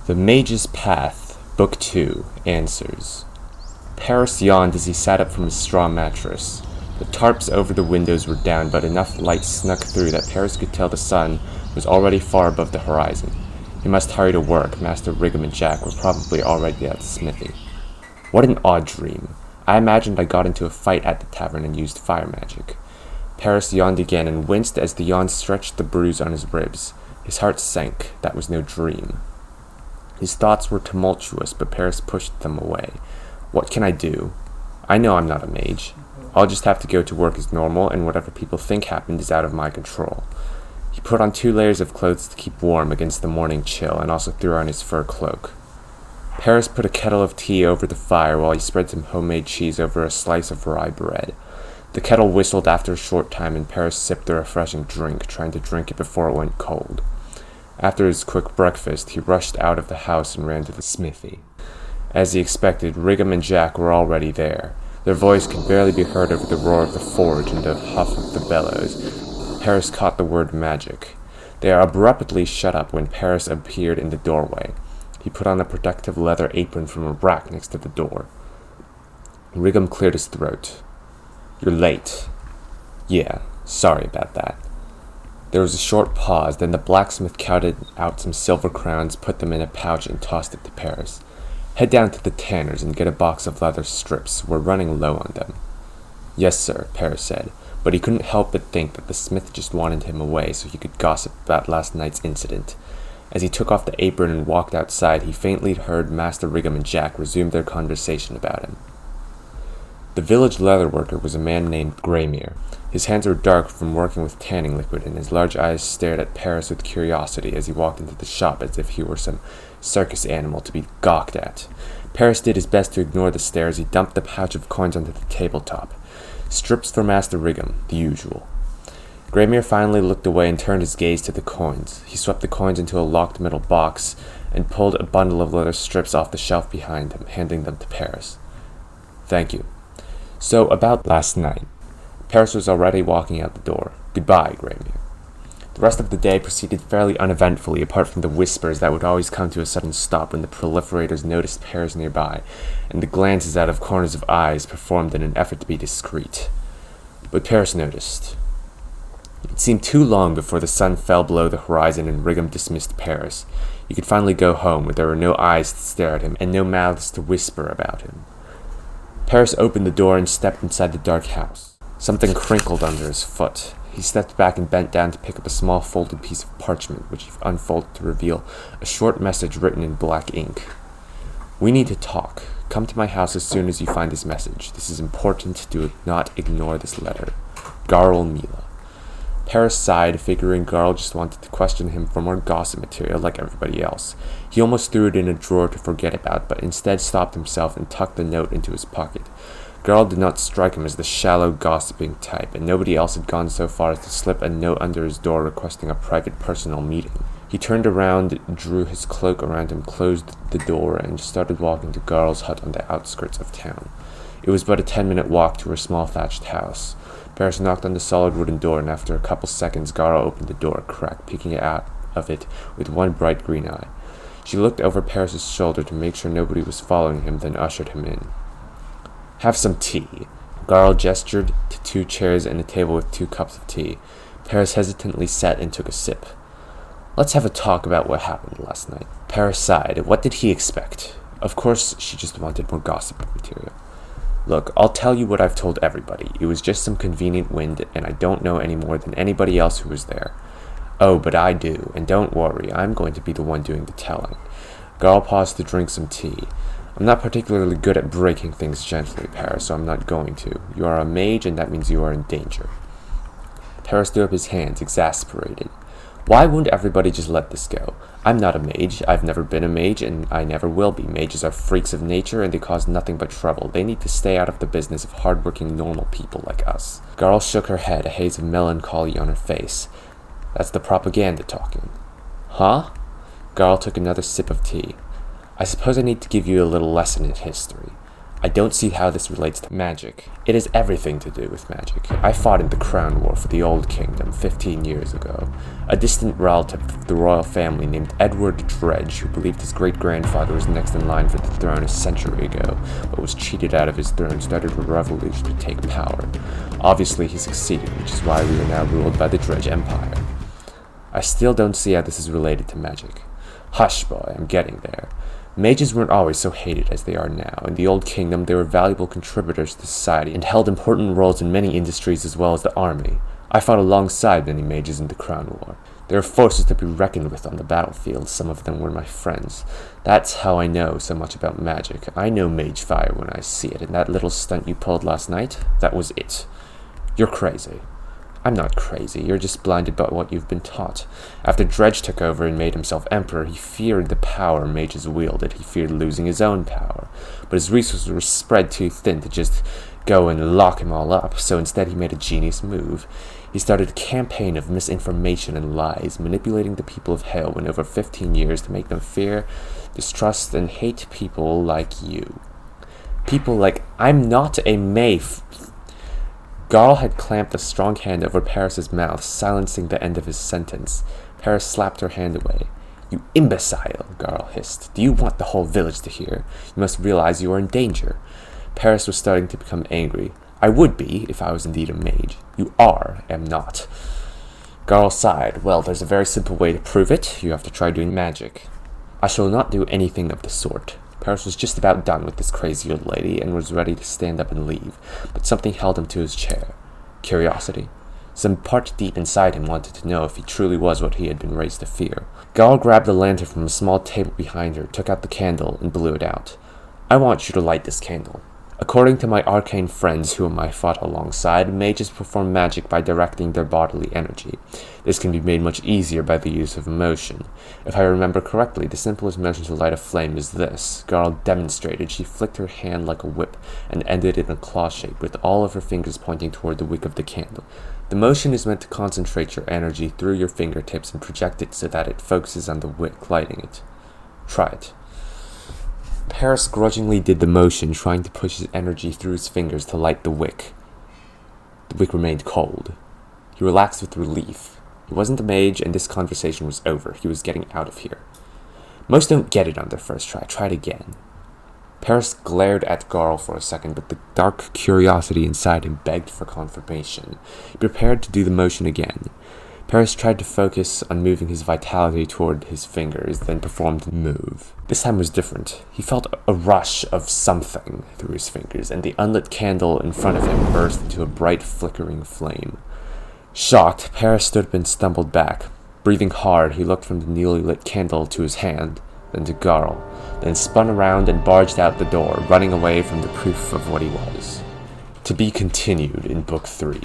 The Mage's Path, Book 2, Answers. Peras yawned as he sat up from his straw mattress. The tarps over the windows were down, but enough light snuck through that Peras could tell the sun was already far above the horizon. He must hurry to work. Master Righam and Jack were probably already at the smithy. What an odd dream. I imagined I got into a fight at the tavern and used fire magic. Peras yawned again and winced as the yawn stretched the bruise on his ribs. His heart sank. That was no dream. His thoughts were tumultuous, but Peras pushed them away. What can I do? I know I'm not a mage. I'll just have to go to work as normal, and whatever people think happened is out of my control. He put on 2 layers of clothes to keep warm against the morning chill, and also threw on his fur cloak. Peras put a kettle of tea over the fire while he spread some homemade cheese over a slice of rye bread. The kettle whistled after a short time, and Peras sipped the refreshing drink, trying to drink it before it went cold. After his quick breakfast, he rushed out of the house and ran to the smithy. As he expected, Righam and Jack were already there. Their voice could barely be heard over the roar of the forge and the huff of the bellows. Peras caught the word magic. They abruptly shut up when Peras appeared in the doorway. He put on a protective leather apron from a rack next to the door. Righam cleared his throat. "You're late." "Yeah, sorry about that." There was a short pause, then the blacksmith counted out some silver crowns, put them in a pouch, and tossed it to Peras. "Head down to the tanner's and get a box of leather strips. We're running low on them." "Yes, sir," Peras said, but he couldn't help but think that the smith just wanted him away so he could gossip about last night's incident. As he took off the apron and walked outside, he faintly heard Master Righam and Jack resume their conversation about him. The village leather worker was a man named Garl. His hands were dark from working with tanning liquid, and his large eyes stared at Peras with curiosity as he walked into the shop as if he were some circus animal to be gawked at. Peras did his best to ignore the stare as he dumped the pouch of coins onto the tabletop. Strips for Master Righam, the usual. Garl finally looked away and turned his gaze to the coins. He swept the coins into a locked metal box and pulled a bundle of leather strips off the shelf behind him, handing them to Peras. "Thank you. So, about last night." Peras was already walking out the door. "Goodbye, Garl." The rest of the day proceeded fairly uneventfully, apart from the whispers that would always come to a sudden stop when the proliferators noticed Peras nearby, and the glances out of corners of eyes performed in an effort to be discreet. But Peras noticed. It seemed too long before the sun fell below the horizon and Righam dismissed Peras. He could finally go home, where there were no eyes to stare at him and no mouths to whisper about him. Peras opened the door and stepped inside the dark house. Something crinkled under his foot. He stepped back and bent down to pick up a small folded piece of parchment, which he unfolded to reveal a short message written in black ink. "We need to talk. Come to my house as soon as you find this message. This is important. Do not ignore this letter. Garl Mila." Peras sighed, figuring Garl just wanted to question him for more gossip material like everybody else. He almost threw it in a drawer to forget about, but instead stopped himself and tucked the note into his pocket. Garl did not strike him as the shallow, gossiping type, and nobody else had gone so far as to slip a note under his door requesting a private personal meeting. He turned around, drew his cloak around him, closed the door, and started walking to Garl's hut on the outskirts of town. It was but a 10-minute walk to her small thatched house. Peras knocked on the solid wooden door, and after a couple seconds, Garl opened the door a crack, peeking out of it with one bright green eye. She looked over Peras' shoulder to make sure nobody was following him, then ushered him in. "Have some tea." Garl gestured to 2 chairs and a table with 2 cups of tea. Peras hesitantly sat and took a sip. "Let's have a talk about what happened last night." Peras sighed. What did he expect? Of course, she just wanted more gossip material. "Look, I'll tell you what I've told everybody. It was just some convenient wind, and I don't know any more than anybody else who was there." "Oh, but I do, and don't worry, I'm going to be the one doing the telling." Garl paused to drink some tea. "I'm not particularly good at breaking things gently, Peras, so I'm not going to. You are a mage, and that means you are in danger." Peras threw up his hands, exasperated. Why wouldn't everybody just let this go? I'm not a mage, I've never been a mage, and I never will be. Mages are freaks of nature, and they cause nothing but trouble. They need to stay out of the business of hard-working normal people like us. Garl shook her head, a haze of melancholy on her face. "That's the propaganda talking." "Huh?" Garl took another sip of tea. "I suppose I need to give you a little lesson in history. I I don't see how this relates to magic. It has everything to do with magic. I fought in the Crown War for the Old Kingdom 15 years ago. A distant relative of the royal family named Edward Dredge, who believed his great-grandfather was next in line for the throne a century ago, but was cheated out of his throne, started a revolution to take power. Obviously he succeeded, which is why we are now ruled by the Dredge Empire. I still don't see how this is related to magic. Hush, boy, I'm getting there. Mages weren't always so hated as they are now. In the Old Kingdom, they were valuable contributors to society and held important roles in many industries as well as the army. I fought alongside many mages in the Crown War. There are forces to be reckoned with on the battlefield. Some of them were my friends. That's how I know so much about magic. I know mage fire when I see it, and that little stunt you pulled last night, that was it. You're crazy. I'm not crazy, you're just blinded by what you've been taught. After Dredge took over and made himself emperor, he feared the power mages wielded. He feared losing his own power. But his resources were spread too thin to just go and lock him all up, so instead he made a genius move. He started a campaign of misinformation and lies, manipulating the people of Hale in over 15 years to make them fear, distrust, and hate people like you. People like, I'm not a mage. Garl had clamped a strong hand over Peras' mouth, silencing the end of his sentence. Peras slapped her hand away. You imbecile, Garl hissed. Do you want the whole village to hear? You must realize you are in danger. Peras was starting to become angry. I would be, if I was indeed a mage. You are, am not. Garl sighed. Well, there's a very simple way to prove it. You have to try doing magic. I shall not do anything of the sort. Peras was just about done with this crazy old lady and was ready to stand up and leave, but something held him to his chair. Curiosity. Some part deep inside him wanted to know if he truly was what he had been raised to fear. Garl grabbed a lantern from a small table behind her, took out the candle, and blew it out. I want you to light this candle. According to my arcane friends whom I fought alongside, mages perform magic by directing their bodily energy. This can be made much easier by the use of emotion. If I remember correctly, the simplest motion to light a flame is this. Garl demonstrated. She flicked her hand like a whip and ended in a claw shape, with all of her fingers pointing toward the wick of the candle. The motion is meant to concentrate your energy through your fingertips and project it so that it focuses on the wick, lighting it. Try it. Peras grudgingly did the motion, trying to push his energy through his fingers to light the wick. The wick remained cold. He relaxed with relief. He wasn't a mage, and this conversation was over. He was getting out of here. Most don't get it on their first try. Try it again. Peras glared at Garl for a second, but the dark curiosity inside him begged for confirmation. He prepared to do the motion again. Peras tried to focus on moving his vitality toward his fingers, then performed the move. This time was different. He felt a rush of something through his fingers, and the unlit candle in front of him burst into a bright, flickering flame. Shocked, Peras stood up and stumbled back. Breathing hard, he looked from the newly lit candle to his hand, then to Garl, then spun around and barged out the door, running away from the proof of what he was. To be continued in Book 3.